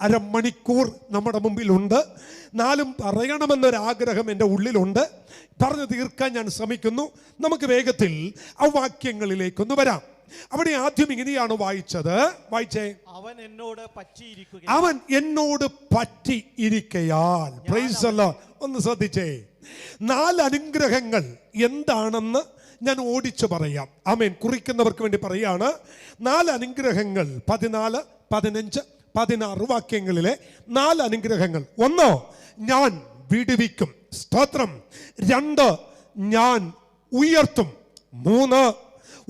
അരമണിക്കൂർ നമ്മുടെ മുമ്പിലുണ്ട്. നാലും പറയണമെന്നൊരാഗ്രഹം എൻ്റെ ഉള്ളിലുണ്ട്. പറഞ്ഞു തീർക്കാൻ ഞാൻ ശ്രമിക്കുന്നു. നമുക്ക് വേഗത്തിൽ ആ വാക്യങ്ങളിലേക്കൊന്ന് വരാം. അവിടെ ആദ്യം ഇങ്ങനെയാണ് വായിച്ചത്. വായിച്ചേ. അവൻ എന്നോട് പറ്റിയിരിക്കുക, അവൻ എന്നോട് പറ്റിയിരിക്കയാൽ. Price the Lord. ഒന്ന് ശ്രദ്ധിച്ചേ. 4 അനുഗ്രഹങ്ങൾ എന്താണെന്ന് ഞാൻ ഓടിച്ചു പറയാം. ആമേൻ. കുറിക്കുന്നവർക്ക് വേണ്ടി പറയാണ്. 4 അനുഗ്രഹങ്ങൾ 14, 15, 16 വാക്യങ്ങളിലെ 4 അനുഗ്രഹങ്ങൾ. 1, ഞാൻ വിടുവിക്കും. സ്തോത്രം. 2, ഞാൻ ഉയർത്തും. 3,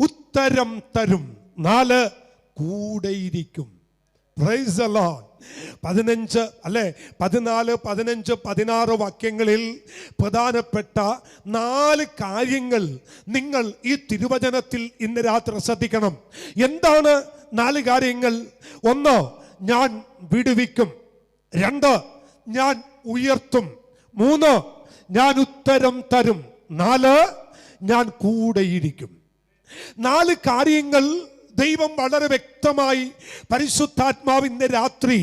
ഉത്തരം തരും. 4, കൂടെയിരിക്കും. Price the Lord. 15 അല്ലെ 14, 15, 16 വാക്യങ്ങളിൽ പ്രധാനപ്പെട്ട 4 കാര്യങ്ങൾ നിങ്ങൾ ഈ തിരുവചനത്തിൽ ഇന്ന് രാത്രി ശ്രദ്ധിക്കണം. എന്താണ് 4 കാര്യങ്ങൾ? 1, ഞാൻ വിടുവിക്കും. 2, ഞാൻ ഉയർത്തും. 3, ഞാൻ ഉത്തരം തരും. 4, ഞാൻ കൂടെയിരിക്കും. 4 കാര്യങ്ങൾ ദൈവം വളരെ വ്യക്തമായി പരിശുദ്ധാത്മാവ് ഇന്ന് രാത്രി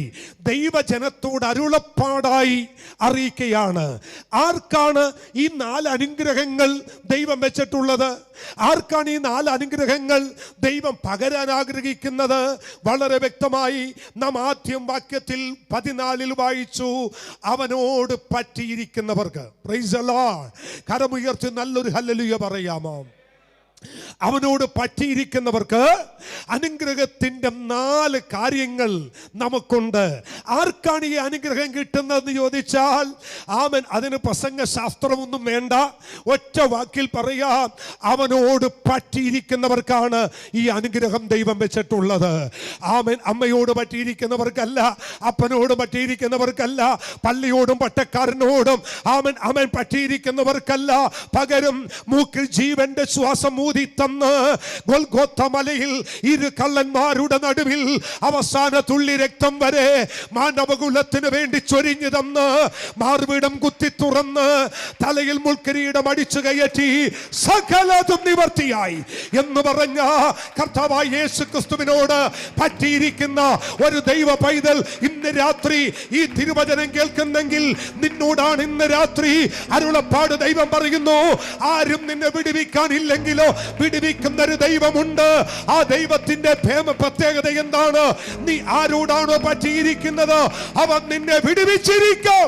ദൈവജനത്തോട് അരുളപ്പാടായി അറിയിക്കുകയാണ്. ആർക്കാണ് ഈ 4 അനുഗ്രഹങ്ങൾ ദൈവം വെച്ചിട്ടുള്ളത്? ആർക്കാണ് ഈ 4 അനുഗ്രഹങ്ങൾ ദൈവം പകരാൻ ആഗ്രഹിക്കുന്നത്? വളരെ വ്യക്തമായി നാം ആദ്യം വാക്യത്തിൽ 14 വായിച്ചു. അവനോട് പറ്റിയിരിക്കുന്നവർക്ക്. Praise the Lord. കരമുയർത്തി നല്ലൊരു ഹല്ലേലൂയ പറയാമോ? അവനോട് പറ്റിയിരിക്കുന്നവർക്ക് അനുഗ്രഹത്തിൻ്റെ 4 കാര്യങ്ങൾ നമുക്കുണ്ട്. ആർക്കാണ് ഈ അനുഗ്രഹം കിട്ടുന്നതെന്ന് ചോദിച്ചാൽ ആമൻ, അതിന് പ്രസംഗ ശാസ്ത്രമൊന്നും വേണ്ട. ഒറ്റ വാക്കിൽ പറയാം, അവനോട് പറ്റിയിരിക്കുന്നവർക്കാണ് ഈ അനുഗ്രഹം ദൈവം വെച്ചിട്ടുള്ളത്. ആമൻ. അമ്മയോട് പറ്റിയിരിക്കുന്നവർക്കല്ല, അപ്പനോട് പറ്റിയിരിക്കുന്നവർക്കല്ല, പള്ളിയോടും പട്ടക്കാരനോടും ആമൻ അവൻ പറ്റിയിരിക്കുന്നവർക്കല്ല. പകരം മൂക്കിൽ ജീവന്റെ ശ്വാസം തന്ന് ഗൊൽഗോത്ത മലയിൽ 2 കള്ളന്മാരുടെ നടുവിൽ അവസാന തുള്ളി രക്തം വരെ മാനവകുലത്തിന് വേണ്ടി ചൊരിഞ്ഞു തന്ന് മാർവിടം കുത്തി തുറന്ന് തലയിൽ മുൾക്കിരീടം അടിച്ചു കയറ്റി സകലതും നിവർത്തിയായി എന്ന് പറഞ്ഞ കർത്താവായ യേശു ക്രിസ്തുവിനോട് പറ്റിയിരിക്കുന്ന ഒരു ദൈവ പൈതൽ ഇന്ന് രാത്രി ഈ തിരുവചനം കേൾക്കുന്നെങ്കിൽ നിന്നോടാണ് ഇന്ന് രാത്രി അരുളപ്പാട്. ദൈവം പറയുന്നു, ആരും നിന്നെ വിടുവിക്കാനില്ലെങ്കിലോ വിടുവിക്കുന്ന ഒരു ദൈവമുണ്ട്. ആ ദൈവത്തിന്റെ പ്രത്യേകത എന്താണ്? നീ ആരോടാണോ പറ്റിയിരിക്കുന്നത് അവൻ നിന്നെ വിടുവിച്ചിരിക്കും.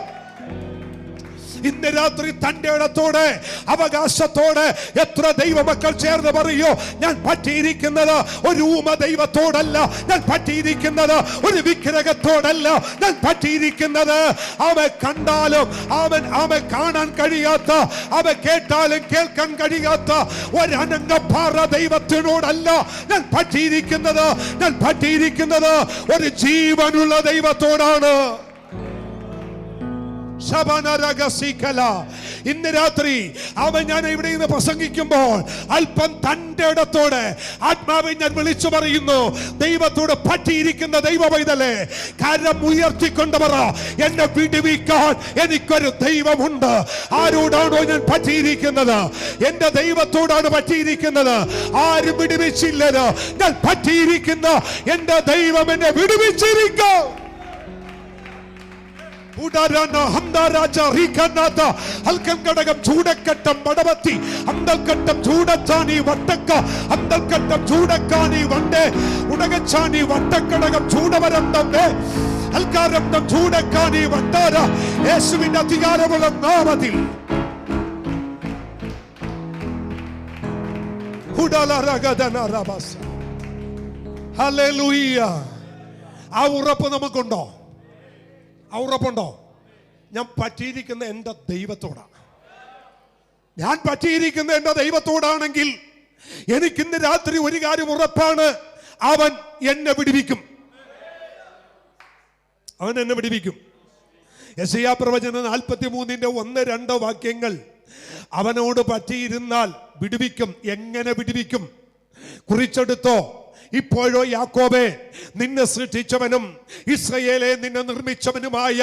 ഇന്ന് രാത്രി തന്റെ ഇടത്തോടെ അവകാശത്തോടെ എത്ര ദൈവമക്കൾ ചേർന്ന് പറയോ, ഞാൻ പറ്റിയിരിക്കുന്നത് ഒരു ഊമ ദൈവത്തോടല്ല, ഞാൻ പറ്റിയിരിക്കുന്നത് ഒരു വിഗ്രഹത്തോടല്ല, ഞാൻ പറ്റിയിരിക്കുന്നത് അവൻ കണ്ടാലും അവൻ കാണാൻ കഴിയാത്ത, അവൻ കേട്ടാലും കേൾക്കാൻ കഴിയാത്ത ഒരു അനങ്ങപ്പാറ ദൈവത്തിനോടല്ല ഞാൻ പറ്റിയിരിക്കുന്നത്. ഞാൻ പറ്റിയിരിക്കുന്നത് ഒരു ജീവനുള്ള ദൈവത്തോടാണ്. ഇന്ന് രാത്രി അവൻ ഞാൻ ഇവിടെ നിന്ന് പ്രസംഗിക്കുമ്പോൾ അല്പം തന്റെ ഇടത്തോടെ ആത്മാവിൽ ഞാൻ വിളിച്ചു പറയുന്നു, ദൈവത്തോട് പറ്റിയിരിക്കുന്ന ദൈവ പൈതലേ, കരം ഉയർത്തിക്കൊണ്ടവർ എന്നെ വിടുവിക്കാൻ എനിക്കൊരു ദൈവമുണ്ട്. ആരോടാണോ ഞാൻ പറ്റിയിരിക്കുന്നത്? എന്റെ ദൈവത്തോടാണ് പറ്റിയിരിക്കുന്നത്. ആരും വിടുവിച്ചില്ലല്ലോ, ഞാൻ പറ്റിയിരിക്കുന്ന എന്റെ ദൈവം എന്നെ വിടുവിച്ചിരിക്കും. ഘടകം ചൂടക്കട്ടം പടവത്തി അന്തൽക്കട്ടം ചൂടച്ചാണി വട്ടക്ക അന്തൽക്കട്ടം ചൂടക്കാണി വണ്ടേ ഉടകച്ചാണി വട്ടക്കടകം ചൂടവരം തന്നേ അൽക്കാരന്തം ചൂടക്കാണി വട്ടാര യേശുവിന്റെ അധികാരമുള്ള നാമത്തിൽ ഹല്ലേലൂയ. ആ ഉറപ്പ് നമുക്കുണ്ടോ? ആ ഉറപ്പുണ്ടോ? ഞാൻ പറ്റിയിരിക്കുന്ന എൻ്റെ ദൈവത്തോടാണ്. ഞാൻ പറ്റിയിരിക്കുന്ന എൻ്റെ ദൈവത്തോടാണെങ്കിൽ എനിക്കിന്ന് രാത്രി ഒരു കാര്യം ഉറപ്പാണ്, അവൻ എന്നെ വിടുവിക്കും. അവൻ എന്നെ വിടുവിക്കും. യെശയ്യാ പ്രവചനം 43:1-2 വാക്യങ്ങൾ. അവനോട് പറ്റിയിരുന്നാൽ വിടുവിക്കും. എങ്ങനെ വിടുവിക്കും? കുറിച്ചെടുത്തോ. ഇപ്പോഴോ യാക്കോബേ, നിന്നെ സൃഷ്ടിച്ചവനും ഇസ്രായേലെ നിന്നെ നിർമ്മിച്ചവനുമായ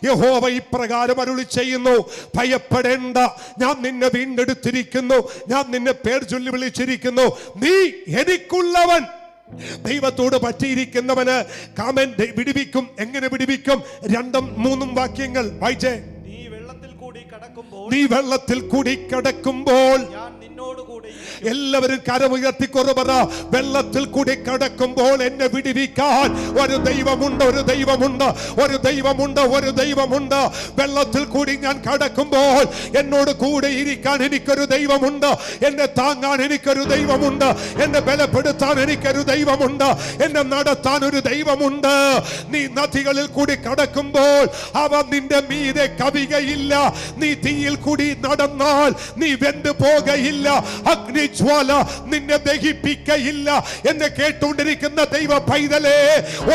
യഹോവ ഇപ്രകാരം അരുളി ചെയ്യുന്നു, ഭയപ്പെടേണ്ട, ഞാൻ നിന്നെ വീണ്ടെടുത്തിരിക്കുന്നു, ഞാൻ നിന്നെ പേർ ചൊല്ലി വിളിച്ചിരിക്കുന്നു, നീ എനിക്കുള്ളവൻ. ദൈവത്തോട് പറ്റിയിരിക്കുന്നവന് കാമൻ വിടുവിക്കും. എങ്ങനെ വിടുവിക്കും? 2-3 വാക്യങ്ങൾ വായിച്ചേ. നീ വെള്ളത്തിൽ കൂടി കടക്കുമ്പോൾ ഞാൻ നിന്നോട് കൂടെ ഇരിക്കും. എല്ലാവരും കരമുയർത്തിക്കൊറു പറ, വെള്ളത്തിൽ കൂടി കടക്കുമ്പോൾ എന്നെ വിടുവിക്കാൻ ഒരു ദൈവമുണ്ട്, ഒരു ദൈവമുണ്ട്, ഒരു ദൈവമുണ്ട്, ഒരു ദൈവമുണ്ട്. വെള്ളത്തിൽ കൂടി ഞാൻ കടക്കുമ്പോൾ എന്നോട് കൂടെ ഇരിക്കാൻ എനിക്കൊരു ദൈവമുണ്ട്. എന്നെ താങ്ങാൻ എനിക്കൊരു ദൈവമുണ്ട്. എന്നെ ബലപ്പെടുത്താൻ എനിക്കൊരു ദൈവമുണ്ട്. എന്നെ നടത്താൻ ഒരു ദൈവമുണ്ട്. നീ നദികളിൽ കൂടി കടക്കുമ്പോൾ അവ നിന്റെ മീതെ കവികയില്ല. നീ തീയിൽ കൂടി നടന്നാൽ നീ വെന്തു പോകയില്ല. അഗ്നിജ്വാല നിന്നെ ദഹിപ്പിക്കയില്ല. എന്നെ കേട്ടുകൊണ്ടിരിക്കുന്ന ദൈവ പൈതലേ,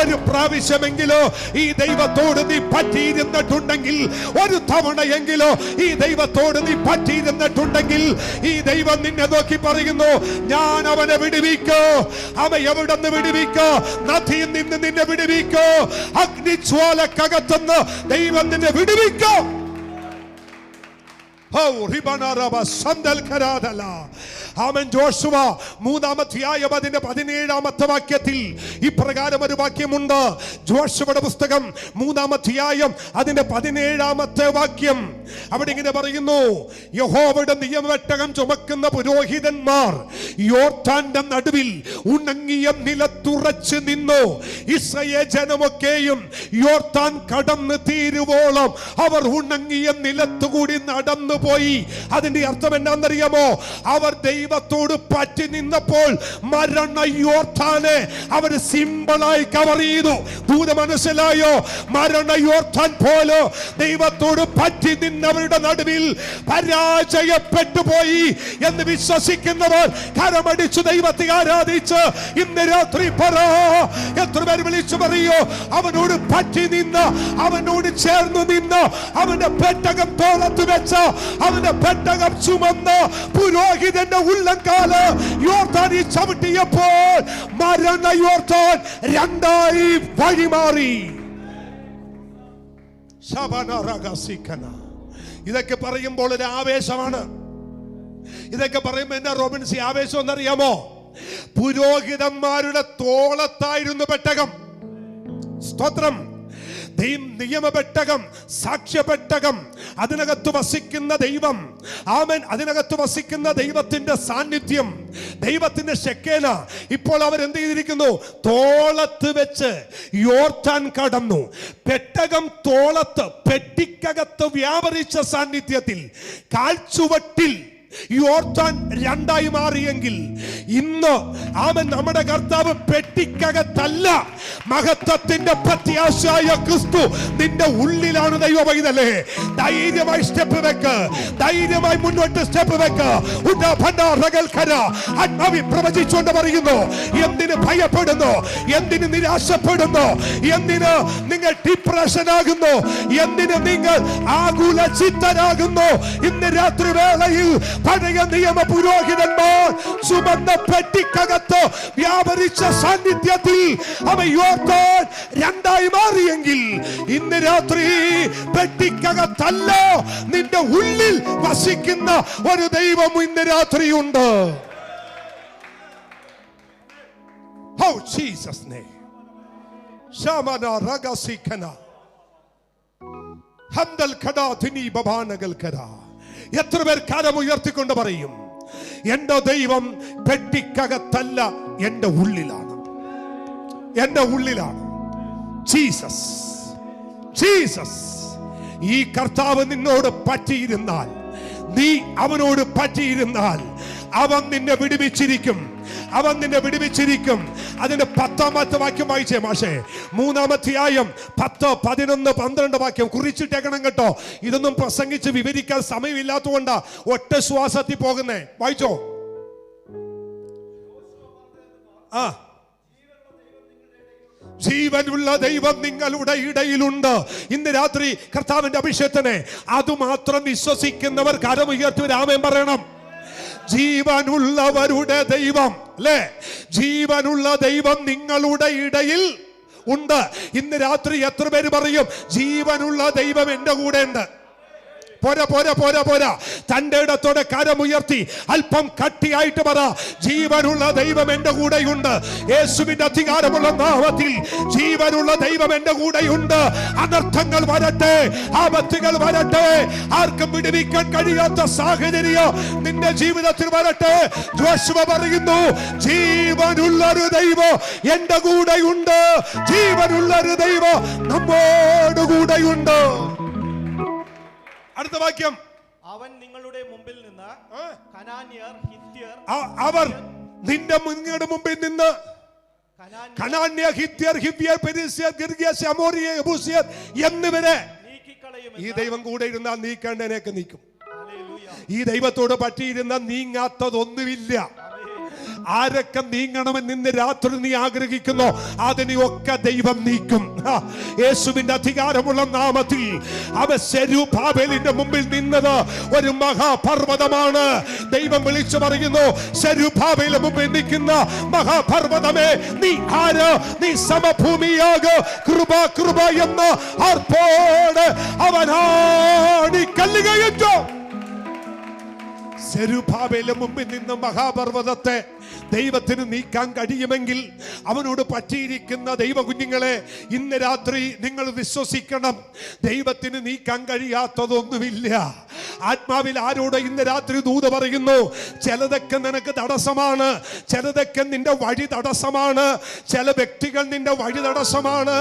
ഒരു പ്രാവശ്യമെങ്കിലോ ഈ ദൈവത്തോട് നീ പറ്റിയിരുന്നിട്ടുണ്ടെങ്കിൽ, ഒരു തവണയെങ്കിലോ ഈ ദൈവത്തോട് നീ പറ്റിയിരുന്നിട്ടുണ്ടെങ്കിൽ, ഈ ദൈവം നിന്നെ നോക്കി പറയുന്നു, ഞാൻ അവനെ വിടുവിക്കോ. അവൻ എവിടെ നിന്ന് വിടുവിക്കോ? നദിയിൽ നിന്ന് നിന്നെ വിടുവിക്കോ. അഗ്നിജ്വാലക്കകത്തുനിന്ന് ദൈവം നിന്നെ വിടുവിക്കോ. ആമേൻ. ജോഷുവ 3-ാം അധ്യായം അതിന്റെ 17-ാമത്തെ വാക്യത്തിൽ ഇപ്രകാരം ഒരു വാക്യമുണ്ട്. ജോഷുവയുടെ പുസ്തകം 3-ാം അധ്യായം അതിന്റെ 17-ാമത്തെ വാക്യം. അവിടെ ഇങ്ങനെ പറയുന്നു, യഹോവയുടെ നിയമപെട്ടകം ചുമക്കുന്ന പുരോഹിതന്മാർ യോർദാന്റെ നടുവിൽ ഉണങ്ങിയ നിലത്തുറച്ചു നിന്നു. ഇസ്രായേൽ ജനമൊക്കെയും യോർദാൻ കടന്നു തീരുവോളം അവർ ഉണങ്ങിയ നിലത്തുകൂടി നടന്നു പോയി. അതിന്റെ അർത്ഥം എന്താണെന്നറിയാമോ? അവർ ദൈവത്തോട് പറ്റി നിന്നപ്പോൾ മരണ യോർദാനെ അവർ സിമ്പിളായി കവർ ചെയ്തു. ദൂത മനസ്സിലായോ? മരണ യോർദാൻ പോലെ ദൈവത്തോട് പറ്റി നിന്നവരുടെ നടുവിൽ പരാജയപ്പെട്ടു പോയി എന്ന് വിശ്വസിക്കുന്നവർ കരമടിച്ചു ദൈവത്തെ ആരാധിച്ച് ഇന്ന് രാത്രി പറ, എത്ര പേര് വിളിച്ചു പറയോ? അവനോട് പറ്റി നിന്ന്, അവനോട് ചേർന്ന് നിന്ന്, അവന്റെ പെട്ടകം തോളത്ത് വെച്ച, അവന്റെ പെട്ടകം ചുമന്ന് പുരോഹിതന്റെ ഉള്ളംകാല് യോർദാനിൽ ചവിട്ടിയപ്പോൾ മരണ യോർദാൻ 2ആയി വഴിമാറി. ഇതൊക്കെ പറയുമ്പോൾ ഒരു ആവേശമാണ്. ഇതൊക്കെ പറയുമ്പോൾ എന്താ റോബിൻസി ആവേശം എന്നറിയാമോ? പുരോഹിതന്മാരുടെ തോളത്തായിരുന്നു പെട്ടകം. സ്തോത്രം. നിയമപെട്ടകം, സാക്ഷ്യപെട്ടകം, അതിനകത്ത് വസിക്കുന്ന ദൈവം. ആമേൻ. അതിനകത്ത് വസിക്കുന്ന ദൈവത്തിന്റെ സാന്നിധ്യം, ദൈവത്തിന്റെ ശെക്കേന. ഇപ്പോൾ അവർ എന്ത് ചെയ്തിരിക്കുന്നു? തോളത്ത് വെച്ച് യോർദാൻ കടന്നു. പെട്ടകം തോളത്ത്, പെട്ടിക്കകത്ത് വ്യാപരിച്ച സാന്നിധ്യത്തിൽ, കാൽച്ചുവട്ടിൽ യോർദാൻ 2ആയി മാറിയെങ്കിൽ ഇന്ന് ആമേൻ നമ്മുടെ കർത്താവ് പെട്ടിക്കകത്തല്ല, മഹത്വത്തിന്റെ പ്രത്യാശയായ ക്രിസ്തു നിന്റെ ഉള്ളിലാണ്. ദൈവമൈതലേ, ധൈര്യമായി സ്റ്റെപ്പ് വെക്ക്, ധൈര്യമായി മുന്നോട്ട് സ്റ്റെപ്പ് വെക്ക്. ആത്മാവി പ്രവചിച്ചുകൊണ്ട് പറയുന്നു, എന്തിന് ഭയപ്പെടുന്നു? എന്തിന് നിരാശപ്പെടുന്നു? എന്തിന് നിങ്ങൾ ഡിപ്രഷൻ ആകുന്നു? എന്തിന് നിങ്ങൾ ആകുല ചിത്തരാകുന്നു? ഇന്ന് രാത്രി വേളയിൽ പഴയ നിയമ പുരോഹിതന്മാർ ചുമന്ന പെട്ടിക്കകത്ത് വ്യാപരിച്ച സാന്നിധ്യത്തിൽ അവ യോർദാൻ 2ആയി മാറിയെങ്കിൽ ഇന്ന് രാത്രി പെട്ടിക്കകത്തല്ല, നിന്റെ ഉള്ളിൽ വസിക്കുന്ന ഒരു ദൈവം ഇന്ന് രാത്രിയുണ്ട്. Oh Jesus name. Shamana ragasikana. Handal kada thini babanagal kada. എത്ര പേർ കരമുയർത്തിക്കൊണ്ട് പറയും, എന്റെ ദൈവം പെട്ടിക്കകത്തല്ല, എന്റെ ഉള്ളിലാണ്, എന്റെ ഉള്ളിലാണ്. Jesus, Jesus. ഈ കർത്താവ് നിന്നോട് പറ്റിയിരുന്നാൽ, നീ അവനോട് പറ്റിയിരുന്നാൽ അവൻ നിന്നെ വിടുവിച്ചിരിക്കും. അവൻ നിന്നെ വിടുവിച്ചിരിക്കും. അതിന്റെ 10-ാമത്തെ വാക്യം വായിച്ചേ മാഷേ. 3-ാം അധ്യായം 10, 11, 12 വാക്യം കുറിച്ചിട്ടേക്കണം കേട്ടോ. ഇതൊന്നും പ്രസംഗിച്ച് വിവരിക്കാൻ സമയമില്ലാത്തതുകൊണ്ടാ ഒറ്റ ശ്വാസത്തിൽ പോകുന്നേ. വായിച്ചോ. ജീവനുള്ള ദൈവം നിങ്ങളുടെ ഇടയിലുണ്ട്. ഇന്ന് രാത്രി കർത്താവിന്റെ അഭിഷേകത്തിനെ അതുമാത്രം വിശ്വസിക്കുന്നവർ കരമുയർത്തി ആമേൻ പറയണം. ജീവനുള്ളവരുടെ ദൈവം, അല്ലേ? ജീവനുള്ള ദൈവം നിങ്ങളുടെ ഇടയിൽ ഉണ്ട്. ഇന്ന് രാത്രി എത്ര പേര് പറയും, ജീവനുള്ള ദൈവം എന്റെ കൂടെ ഉണ്ട്? പോരാ പോരാ പോരാ പോരാ. തന്റെ ഇടത്തോടെ കരമുയർത്തി അല്പം കട്ടിയായിട്ട് പറ, ജീവനുള്ള ദൈവം എന്റെ കൂടെയുണ്ട്. യേശുവിന്റെ അധികാരമുള്ള നാമത്തിൽ ജീവനുള്ള ദൈവം എന്റെ കൂടെയുണ്ട്. അനർത്ഥങ്ങൾ വരട്ടെ, ആപത്തുകൾ വരട്ടെ, ആർക്കും വിടുവിക്കാൻ കഴിയാത്ത സാഹചര്യം നിന്റെ ജീവിതത്തിൽ വരട്ടെ. ജോശുവ പറയുന്നു, ജീവനുള്ളൊരു ദൈവം എന്റെ കൂടെയുണ്ട്. ജീവനുള്ളൊരു ദൈവം നമ്മോട് കൂടെയുണ്ട്. അടുത്ത വാക്യം, അവൻ നിങ്ങളുടെ മുമ്പിൽ നിന്ന് കനാന്യർ, ഹിത്യർ, അവർ നിന്റെ മുമ്പിൽ നിന്ന് കനാന്യ, ഹിത്യർ, ഹിവ്യർ, പെരിസ്യർ, ഗിർഗ്യസ്, അമോരിയർ, യെബൂസ്യർ എന്നിവരെ ഈ ദൈവം കൂടെ ഇരുന്നാൽ നീക്കേണ്ടതിനൊക്കെ നീക്കും. ഈ ദൈവത്തോട് പറ്റിയിരുന്ന നീങ്ങാത്തതൊന്നുമില്ല. ആരൊക്കെ നീങ്ങണമെന്ന് ഇന്ന് രാത്രി നീ ആഗ്രഹിക്കുന്നു അതിനെയൊക്കെ ദൈവം നീക്കും. യേശുവിന്റെ അധികാരമുള്ള നാമത്തിൽ അവൻ സെരുബാബേലിന്റെ മുമ്പിൽ നിന്നത് ഒരു മഹാപർവ്വതമാണ്. ദൈവം വിളിച്ചു പറയുന്നു, സെരുബാബേലിന്റെ മുമ്പിൽ നിൽക്കുന്ന മഹാപർവ്വതമേ, നീ ആര്? നീ സമഭൂമിയാക്. കൃപ കൃപ എന്ന് ആർപ്പോട് അവനാടി കല്ലുകയറ്റോ. സെരുബാബേലിന്റെ മുമ്പിൽ നിന്ന് മഹാപർവ്വതത്തെ ദൈവത്തിന് നീക്കാൻ കഴിയുമെങ്കിൽ അവനോട് പറ്റിയിരിക്കുന്ന ദൈവ കുഞ്ഞുങ്ങളെ ഇന്ന് രാത്രി നിങ്ങൾ വിശ്വസിക്കണം, ദൈവത്തിന് നീക്കാൻ കഴിയാത്തതൊന്നുമില്ല. ആത്മാവിൽ ആരോട് ഇന്ന് രാത്രി ദൂത് പറയുന്നു, ചിലതൊക്കെ നിനക്ക് തടസ്സമാണ്, ചിലതൊക്കെ നിന്റെ വഴി തടസ്സമാണ്, ചില വ്യക്തികൾ നിന്റെ വഴി തടസ്സമാണ്,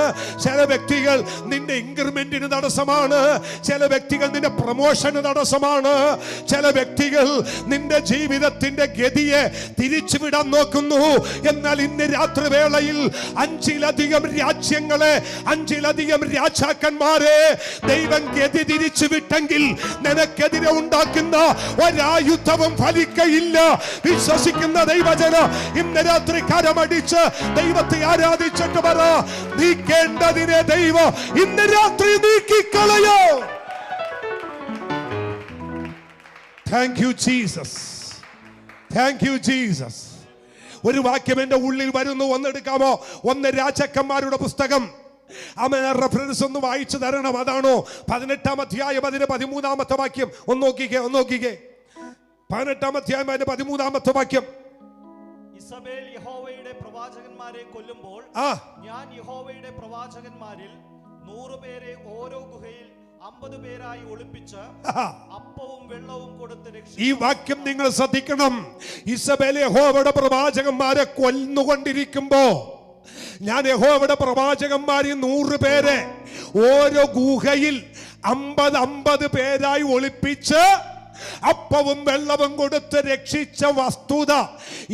ചില വ്യക്തികൾ നിന്റെ ഇൻക്രിമെന്റിന് തടസ്സമാണ്, ചില വ്യക്തികൾ നിന്റെ പ്രൊമോഷന് തടസ്സമാണ്, ചില വ്യക്തികൾ നിന്റെ ജീവിതത്തിന്റെ ഗതിയെ തിരിച്ചുവിടാൻ നോക്കുന്നു. എന്നാൽ ഇന്ന് രാത്രി വേളയിൽ 5ലധികം രാജ്യങ്ങളെ, 5ലധികം രാജാക്കന്മാരെ ദൈവം ഗതി തിരിച്ചു വിട്ടെങ്കിൽ നിനക്കെതിരെ ഉണ്ടാക്കുന്ന ഒരായുധവും ഫലിക്കയില്ല. വിശ്വസിക്കുന്ന ദൈവജന ഇന്ന് രാത്രി കരമടിച്ച് ദൈവത്തെ ആരാധിച്ചിട്ട് പറ, നീക്കേണ്ടതിനെ ദൈവം ഇന്ന് രാത്രി നീക്കിക്കളയോ. Thank you Jesus. Thank you Jesus. ഒരു വാക്യം എൻ്റെ ഉള്ളിൽ വരുന്നു, ഒന്നെടുക്കാമോ? 1 രാജാക്കന്മാരുടെ പുസ്തകം. അവൻ റെഫറൻസ് ഒന്ന് വായിച്ചു തരണം. അതാണോ 18-ാം അധ്യായം അതിന്റെ 13-ാമത്തെ വാക്യം. ഒന്ന് നോക്കിക്കേ 18-ാം അധ്യായം അതിന്റെ 13-ാമത്തെ വാക്യം. ഇസബേൽ യഹോവയുടെ പ്രവാചകന്മാരെ കൊല്ലുമ്പോൾ ഞാൻ യഹോവയുടെ പ്രവാചകന്മാരിൽ 100 പേരെ ഓരോ ഗുഹയിൽ 50 പേരായി ഒളിപ്പിച്ച് അപ്പവും വെള്ളവും കൊടുത്ത് രക്ഷിച്ചു. ഈ വാക്യം നിങ്ങൾ ശ്രദ്ധിക്കണം. ഇസബേൽ യഹോവയുടെ പ്രവാചകന്മാരെ കൊല്ലുകൊണ്ടിരിക്കുമ്പോ ഞാൻ യഹോവയുടെ പ്രവാചകന്മാരിൽ 100 പേരെ ഓരോ ഗുഹയിൽ 50 പേരായി ഒളിപ്പിച്ച് അപ്പവും വെള്ളവും കൊടുത്ത് രക്ഷിച്ച വസ്തുത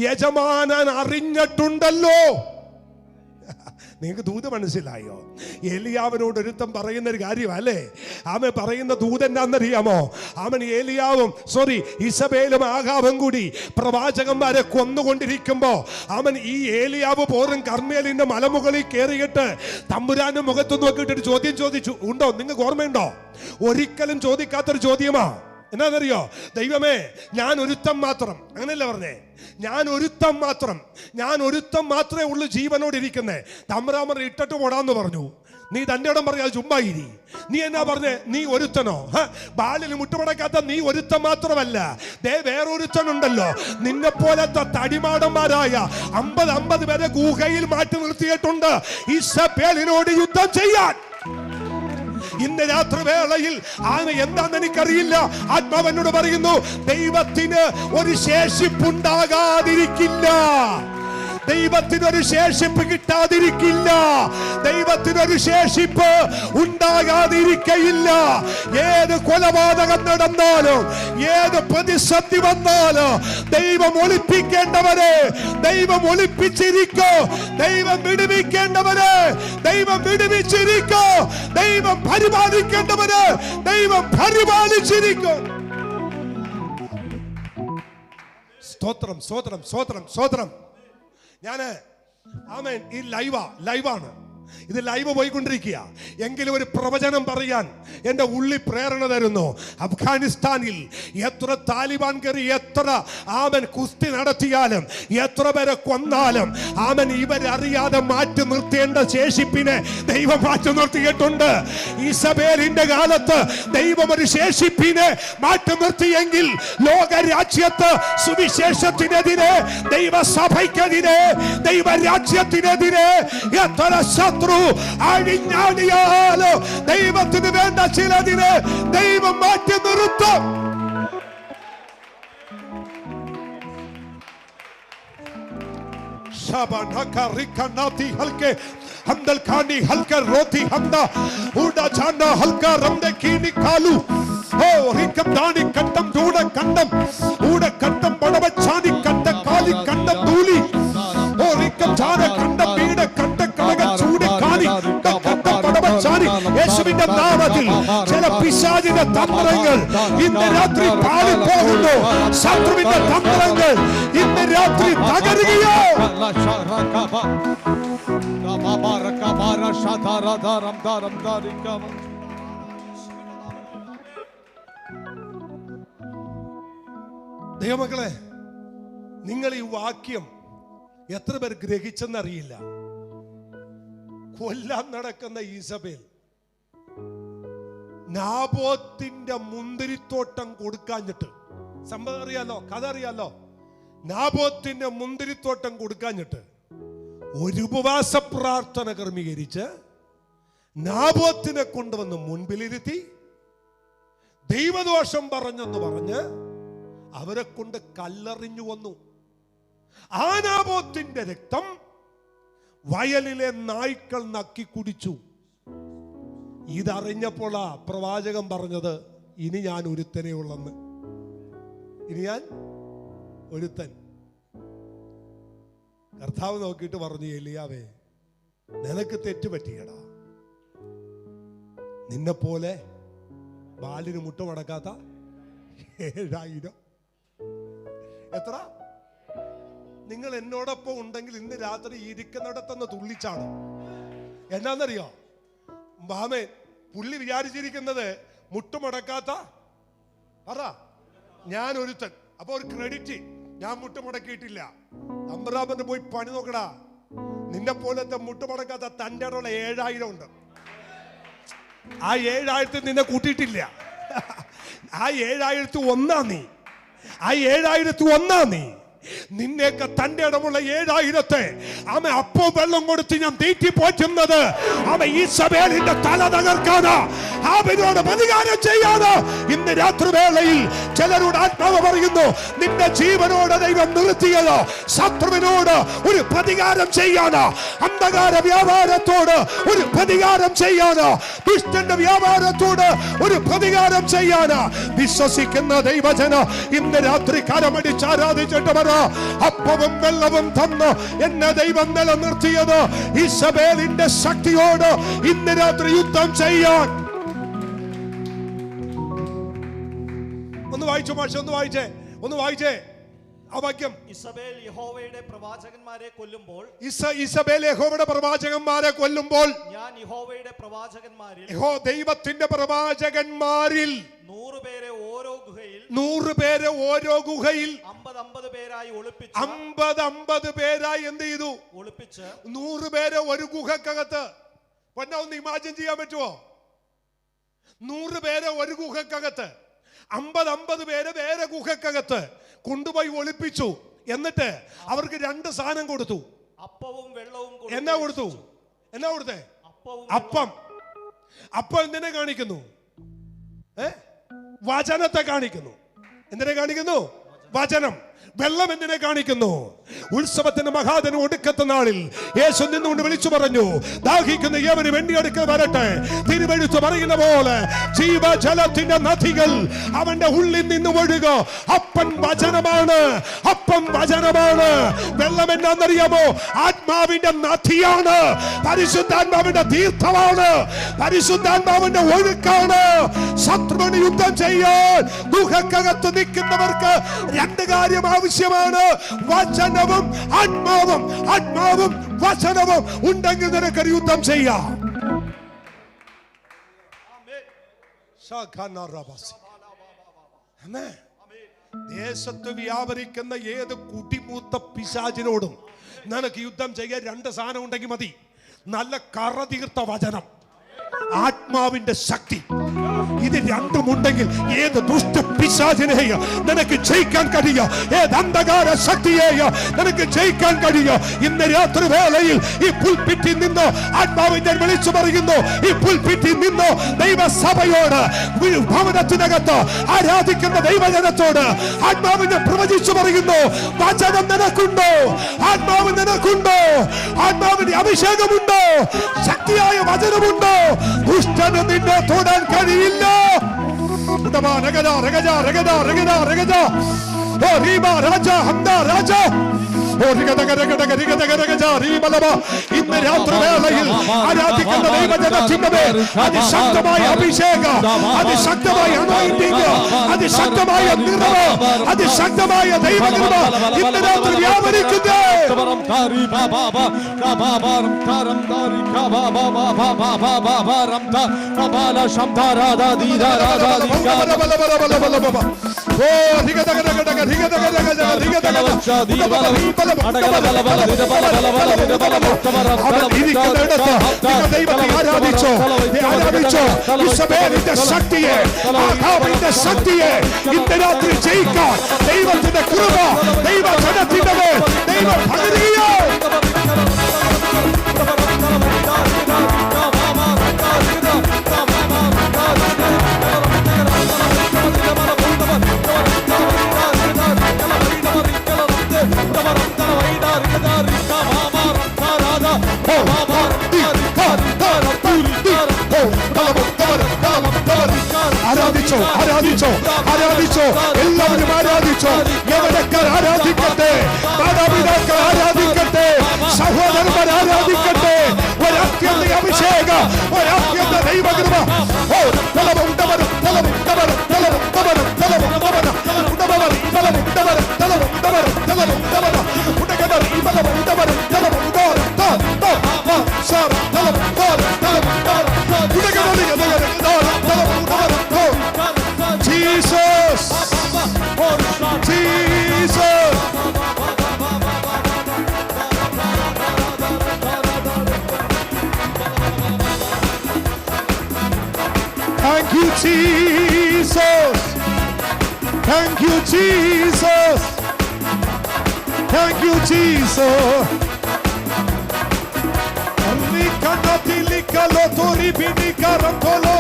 യജമാനൻ അറിഞ്ഞിട്ടുണ്ടല്ലോ. നിങ്ങൾക്ക് ദൂത് മനസ്സിലായോ? ഏലിയാവിനോട് ഒരുത്തം പറയുന്ന ഒരു കാര്യമല്ലേ? അവൻ പറയുന്ന ദൂത് എന്നാന്നറിയാമോ? അവൻ ഇസബേലും ആഹാബും കൂടി പ്രവാചകന്മാരെ കൊന്നുകൊണ്ടിരിക്കുമ്പോ അവൻ ഈ ഏലിയാവ് പോറും കർമ്മേലിന്റെ മലമുകളിൽ കയറിയിട്ട് തമ്പുരാന്റെ മുഖത്ത് നോക്കിയിട്ട് ചോദ്യം ചോദിച്ചു. ഉണ്ടോ? നിങ്ങൾക്ക് ഓർമ്മയുണ്ടോ? ഒരിക്കലും ചോദിക്കാത്തൊരു ചോദ്യമാ. എന്നാന്നറിയോ? ദൈവമേ, ഞാൻ ഒരുത്തം മാത്രം, അങ്ങനെയല്ല പറഞ്ഞേ, ഞാൻ ഒരുത്തം മാത്രമേ ഉള്ളൂ ജീവനോട് ഇരിക്കുന്നേ. തമ്പുരാമർ ഇട്ടിട്ട് പോടാന്ന് പറഞ്ഞു. നീ തന്റെ ഇടം പറയാ ചുമ്മായിരി. നീ എന്നാ പറഞ്ഞേ? നീ ഒരുത്തനോ? ബാലിന് മുട്ടുപടക്കാത്ത നീ ഒരുത്തൻ മാത്രമല്ല, വേറൊരുത്തനുണ്ടല്ലോ. നിന്നെ പോലത്തെ തടിമാടന്മാരായ 50 പേരെ ഗുഹയിൽ മാറ്റി നിർത്തിയിട്ടുണ്ട് ഇസബേലിനോട് യുദ്ധം ചെയ്യാൻ. ഇന്ന് രാത്രി വേളയിൽ എന്താന്ന് എനിക്കറിയില്ല, ആത്മാവനോട് പറയുന്നു, ദൈവത്തിന് ഒരു ശേഷിപ്പുണ്ടാകാതിരിക്കില്ല, ദൈവത്തിനൊരു ശേഷിപ്പ് കിട്ടാതിരിക്കില്ല, ദൈവത്തിനൊരു ശേഷിപ്പ് ഉണ്ടാകാതിരിക്കയില്ല. ഏത് കൊലപാതകം നടന്നാലും, ഏത് പ്രതിസന്ധി വന്നാലും ദൈവം ഒളിപ്പിക്കേണ്ടവരെ ദൈവം ഒളിപ്പിച്ചിരിക്കോ, ദൈവം വിടുവിക്കേണ്ടവരെ ദൈവം വിടുവിച്ചിരിക്കോ, ദൈവം പരിപാലിക്കേണ്ടവരെ ദൈവം പരിപാലിച്ചിരിക്കോ. സ്തോത്രം സ്തോത്രം സ്തോത്രം സ്തോത്രം. ഞാന് ഈ ലൈവാണ്. ഇത് ലൈവ് പോയിക്കൊണ്ടിരിക്കുക എങ്കിലും ഒരു പ്രവചനം പറയാൻ എൻ്റെ ഉള്ളിൽ പ്രേരണ തരുന്നു. അഫ്ഗാനിസ്ഥാനിൽ എത്ര താലിബാൻ കയറി എത്ര കുസ്തി നടത്തിയാലും എത്ര പേരെ കൊന്നാലും ഇവരറിയാതെ മാറ്റി നിർത്തേണ്ട ശേഷിപ്പിനെ ദൈവം മാറ്റി നിർത്തിയിട്ടുണ്ട്. ഈസബേലിന്റെ കാലത്ത് ദൈവം ഒരു ശേഷിപ്പിനെ മാറ്റി നിർത്തിയെങ്കിൽ ലോകരാജ്യത്ത് സുവിശേഷത്തിനെതിരെ, ദൈവസഭയ്ക്കെതിരെ, ദൈവരാജ്യത്തിനെതിരെ എത്ര ശത്രു അഴിഞ്ഞാടിയാലോ ദൈവത്തിന് വേണ്ട ചിലതിനെ ദൈവം മാറ്റി നിർത്തും. हमदल खानी हल्का रोती हमदा उड़ा जाना हल्का रमदे कीनी कालू ओ रिकम दानी कट्टम दूड़ा कंडम उड़ा कट्टम बड़ा बच्चानी कट्टा काली कंडम दूली ओ रिकम जाना कंडम बीड़ा कट्टा कलगा चूड़े काली कट्टम बड़ा बच्चानी യേശുവിന്റെ നാമത്തിൽ ചില പിശാചിന്റെ തന്ത്രങ്ങൾ ഇന്ന് രാത്രി പാളിപ്പോകുന്നു. ശത്രുവിന്റെ തന്ത്രങ്ങൾ ഇന്ന് രാത്രി തകരുകയോ. ദൈവമക്കളെ, നിങ്ങൾ ഈ വാക്യം എത്ര പേർ ഗ്രഹിച്ചെന്നറിയില്ല. കൊല്ലാൻ നടക്കുന്ന ഈസബേൽ നാബോത്തിന്റെ മുന്തിരിത്തോട്ടം കൊടുക്കാഞ്ഞിട്ട്, സംഭവം അറിയാലോ, കഥ അറിയാലോ. നാബോത്തിന്റെ മുന്തിരിത്തോട്ടം കൊടുക്കാഞ്ഞിട്ട് ഒരു ഉപവാസ പ്രാർത്ഥന ക്രമീകരിച്ച് നാബോത്തിനെ കൊണ്ടുവന്ന് മുൻപിലിരുത്തി ദൈവദോഷം പറഞ്ഞെന്ന് പറഞ്ഞ് അവരെ കൊണ്ട് കല്ലെറിഞ്ഞു വന്നു. ആ നാബോത്തിന്റെ രക്തം വയലിലെ നായ്ക്കൾ നക്കി കുടിച്ചു. ഇതറിഞ്ഞപ്പോൾ ആ പ്രവാചകൻ പറഞ്ഞത്, ഇനി ഞാൻ ഒരുത്തനേ ഉള്ളെന്ന്. ഇനി ഞാൻ ഒരുത്തൻ. കർത്താവ് നോക്കിയിട്ട് പറഞ്ഞു, എലിയാവേ, നിനക്ക് തെറ്റുപറ്റിയടാ. നിന്നെ പോലെ ബാലിന് മുട്ടുമടക്കാത്ത 7000. എത്ര? നിങ്ങൾ എന്നോടൊപ്പം ഉണ്ടെങ്കിൽ ഇന്ന് രാത്രി ഇരിക്കുന്നിടത്തുനിന്ന് തുള്ളിച്ചാണ്. എന്നാന്നറിയോ, മാമേ പുള്ളി വിചാരിച്ചിരിക്കുന്നത് മുട്ടുമടക്കാത്ത പറ ഞാൻ ഒരുത്തൻ. അപ്പൊ ഒരു ക്രെഡിറ്റ്, ഞാൻ മുട്ടുമടക്കിയിട്ടില്ല. അമ്രാമന് പോയി പണി നോക്കടാ. നിന്നെ പോലത്തെ മുട്ടുമടക്കാത്ത തൻ്റെ ഇടമുള്ള 7000 ഉണ്ട്. ആ 7000 നിന്നെ കൂട്ടിയിട്ടില്ല. ആ 7001 നീ. ആ 7001 നീ. നിന്നെയൊക്കെ തന്റെ ഇടമുള്ള 7000 അപ്പോ വെള്ളം കൊടുത്ത് ഞാൻ തീറ്റി പോറ്റുന്നത് ഈസബേലിന്റെ തല തകർക്കാനോ അവനോട് പ്രതികാരം ചെയ്യാനോ. ഇന്ന് രാത്രിവേളയിൽ ചിലരോട് ആത്മാവ് പറയുന്നു, നിന്റെ ജീവനോട് ദൈവം നിർത്തിയതോ ശത്രുവിനോട് ഒരു പ്രതികാരം ചെയ്യാനോ, അന്ധകാര വ്യാപാരത്തോട് ഒരു പ്രതികാരം ചെയ്യാനോ, ദുഷ്ടന്റെ വ്യാപാരത്തോട് ഒരു പ്രതികാരം ചെയ്യാനോ വിശ്വസിക്കുന്ന ദൈവജന ഇന്ന് രാത്രി കരമടിച്ച് ആരാധിച്ചിട്ട് പറ, അപ്പവും വെള്ളവും തന്ന് എന്നെ ദൈവം നിലനിർത്തിയത് ഈസബേലിന്റെ ശക്തിയോട് ഇന്ന് രാത്രി യുദ്ധം ചെയ്യാൻ. ഒന്ന് വായിച്ചു മാഷ്, ഒന്ന് വായിച്ചേ ആ വാക്യം. ഇസബേൽ യഹോവയുടെ പ്രവാചകന്മാരെ കൊല്ലുമ്പോൾ, ഇസബേൽ യഹോവയുടെ പ്രവാചകന്മാരെ കൊല്ലുമ്പോൾ, ഞാൻ യഹോവയുടെ പ്രവാചകന്മാരിൽ, ദൈവത്തിന്റെ പ്രവാചകന്മാരിൽ 100 പേരെ ഓരോ ഗുഹയിൽ, 100 പേരെ ഓരോ ഗുഹയിൽ 50 പേരായി ഒളിപ്പിച്ചു. 50 പേരായി എന്ത് ചെയ്തു? ഒളിപ്പിച്ച് 100 പേരെ ഒരു ഗുഹക്കകത്ത്. ഒന്ന് ഇമാജിൻ ചെയ്യാൻ പറ്റുമോ? 100 പേരെ ഒരു ഗുഹക്കകത്ത്, 50 പേരെ വേറെ ഗുഹക്കകത്ത് കൊണ്ടുപോയി ഒളിപ്പിച്ചു. എന്നിട്ട് അവർക്ക് 2 സാധനം കൊടുത്തു, അപ്പവും വെള്ളവും. എന്നാ കൊടുത്തേ? അപ്പം. അപ്പം എന്തിനെ കാണിക്കുന്നു? വചനത്തെ കാണിക്കുന്നു. എന്തിനെ കാണിക്കുന്നു? വചനം. വെള്ളം എന്തിനെ കാണിക്കുന്നു? ഉത്സവത്തിന്റെ മഹാദിനം ഒടുക്കത്തെ നാളിൽ യേശു നിന്നുകൊണ്ട് വിളിച്ചു പറഞ്ഞു, ദാഹിക്കുന്ന ഏവരും എന്റെ അടുക്കൽ വരട്ടെ. തിരുവെഴുത്ത് പറയുന്ന പോലെ ജീവജലത്തിന്റെ നദികൾ അവന്റെ ഉള്ളിൽ നിന്ന് ഒഴുക. അപ്പം വചനമാണ്. വെള്ളം എന്നാന്നറിയാമോ? ആത്മാവിന്റെ നദിയാണ്. പരിശുദ്ധാത്മാവിന്റെ തീർത്ഥമാണ്. പരിശുദ്ധാത്മാവിന്റെ ഒഴുക്കാണ്. ശത്രുവിന് യുദ്ധം ചെയ്യാൻ ഗുഹക്കകത്ത് നിൽക്കുന്നവർക്ക് 2 കാര്യം ആവശ്യമാണ്. വചനവും ആത്മാവും, ആത്മാവും വചനവും ഉണ്ടെങ്കിൽ നിനക്കൊരു യുദ്ധം ചെയ്യാം. ദേശത്ത് വ്യാപരിക്കുന്ന ഏത് കുടിമൂത്ത പിശാചിനോടും നിനക്ക് യുദ്ധം ചെയ്യാൻ രണ്ട് സാധനം ഉണ്ടെങ്കിൽ മതി. നല്ല കറതീർത്ത വചനം, ആത്മാവിന്റെ ശക്തി. ഇത് രണ്ടുമുണ്ടെങ്കിൽ ഏത് ദുഷ്ട പിശാചിനെയോ നിനക്ക് ജയിക്കാൻ കഴിയുക, ഏത് അന്ധകാര ശക്തിയെയോ നിനക്ക് ജയിക്കാൻ കഴിയുക. ഇന്ന് രാത്രി വേളയിൽ ഈ പുൽപിറ്റിൽ നിന്ന് ആത്മാവിനെ വിളിച്ചു പറയുന്നു. ഈ പുൽപിറ്റിൽ നിന്ന് ദൈവസഭയോട്, ഭവനത്തിനകത്ത് ആരാധിക്കുന്ന ദൈവജനത്തോട് ആത്മാവിനെ പ്രവചിച്ചു പറയുന്നു. വചനം നിനക്കുണ്ടോ? ആത്മാവ് നിനക്കുണ്ടോ? ആത്മാവിന്റെ അഭിഷേകമുണ്ടോ? ശക്തിയായ വചനമുണ്ടോ? ദുഷ്ടന് നിന്നെ തൊടാൻ കഴിയില്ല. ഇന്ന് രാത്രിവേളയിൽ ആരാധിക്കുന്ന ദൈവജനത്തിന്റെ അതിശക്തമായ അഭിഷേകം, അതിശക്തമായ അനോയിന്റിംഗ്, അതിശക്തമായ നിറവ്, അതിശക്തമായ ദൈവകൃപ ഇന്ന് രാത്രി വ്യാപരിക്കുന്നു. ശക്തിയെ, ശക്തിയെ ഇന്ന് രാത്രി ജയിക്കാൻ ദൈവത്തിന്റെ കൃപ, ദൈവജനത്തിന്റെ ദൈവ പകരുകയോ. ആരാധിച്ചോ, ആരാധിച്ചോ, ആരാധിച്ചോ, എല്ലാവരും ആരാധിച്ചോ. യവനക്കാർ ആരാധിക്കട്ടെ, മാതാപിതാക്കൾ ആരാധിക്കട്ടെ, സഹോദരന്മാർ ആരാധിക്കട്ടെ. ഒരത്യന്ത അഭിഷേക, ഒരത്യന്ത ദൈവകൃപ. ഓ തലമുണ്ടവരും തലമുണ്ടവരും തലമുണ്ടവരും തലമുണ്ടവരും ഉണ്ടവർ തലമുണ്ടവരും തലമുണ്ടവരും തലമുണ്ടവരും ഉടകവർ ഇവലമുണ്ടവരും തലമുണ്ടവരും sir തലമുണ്ടവരും തലമുണ്ടവരും Jesus, Jesus. Thank you, Jesus. Thank you, Jesus. Thank you, Jesus. Likanatilikalo toribinikarantolo.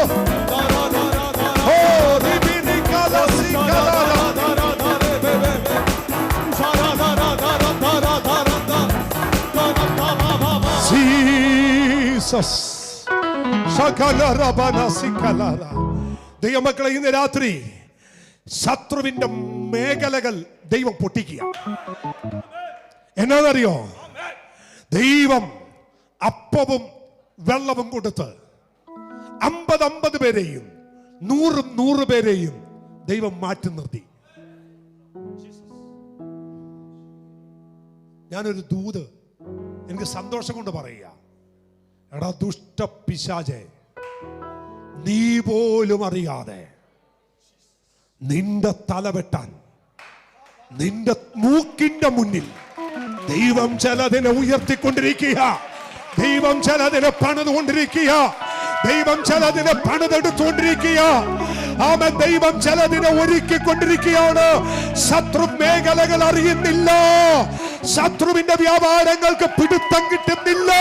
Oh, ribinikalo sikalala. Jesus. Shakalarabana sikalara. ദൈവമക്കളെ, ഇന്ന് രാത്രി ശത്രുവിന്റെ മേഖലകൾ ദൈവം പൊട്ടിക്കുക. എന്നാന്നറിയോ? ദൈവം അപ്പവും വെള്ളവും കൊടുത്ത് 50 പേരെയും 100 പേരെയും ദൈവം മാറ്റി നിർത്തി. ഞാനൊരു ദൂത് എനിക്ക് സന്തോഷം കൊണ്ട് പറയുക. എടാ ദുഷ്ട പിശാചേ, നീ പോലും അറിയാതെ നിന്റെ തല വെട്ടാൻ നിന്റെ മൂക്കിന്റെ മുന്നിൽ ദൈവം ചിലതിനെ ഉയർത്തിക്കൊണ്ടിരിക്കുക. ദൈവം ചിലതിനെ പണിതുകൊണ്ടിരിക്കുക. ദൈവം ചിലതിനെ പണിതെടുത്തുകൊണ്ടിരിക്കുക. അവൻ ദൈവം ചിലതിനെ ഒരുക്കിക്കൊണ്ടിരിക്കുകയാണ്. ശത്രു മേഖലകൾ അറിയുന്നില്ല. ശത്രുവിന്റെ വ്യാപാരങ്ങൾക്ക് പിടുത്തം കിട്ടുന്നില്ല.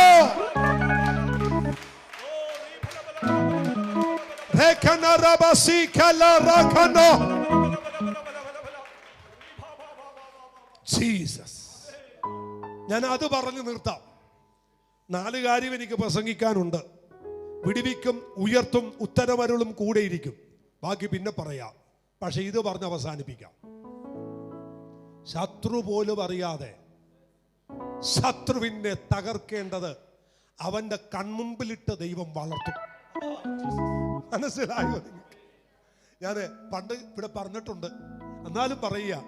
ജീസസ്. ഞാൻ അത് പറഞ്ഞു നിർത്താം. 4 കാര്യം എനിക്ക് പ്രസംഗിക്കാനുണ്ട്. വിടുവിക്കും, ഉയർത്തും, ഉത്തരവരുളും കൂടെയിരിക്കും. ബാക്കി പിന്നെ പറയാം. പക്ഷെ ഇത് പറഞ്ഞ് അവസാനിപ്പിക്കാം. ശത്രു പോലും അറിയാതെ ശത്രുവിനെ തകർക്കേണ്ടത് അവന്റെ കൺമുമ്പിലിട്ട് ദൈവം വളർത്തും. മനസ്സിലായോ? ഞാൻ പണ്ട് ഇവിടെ പറഞ്ഞിട്ടുണ്ട്, എന്നാലും പറയുക.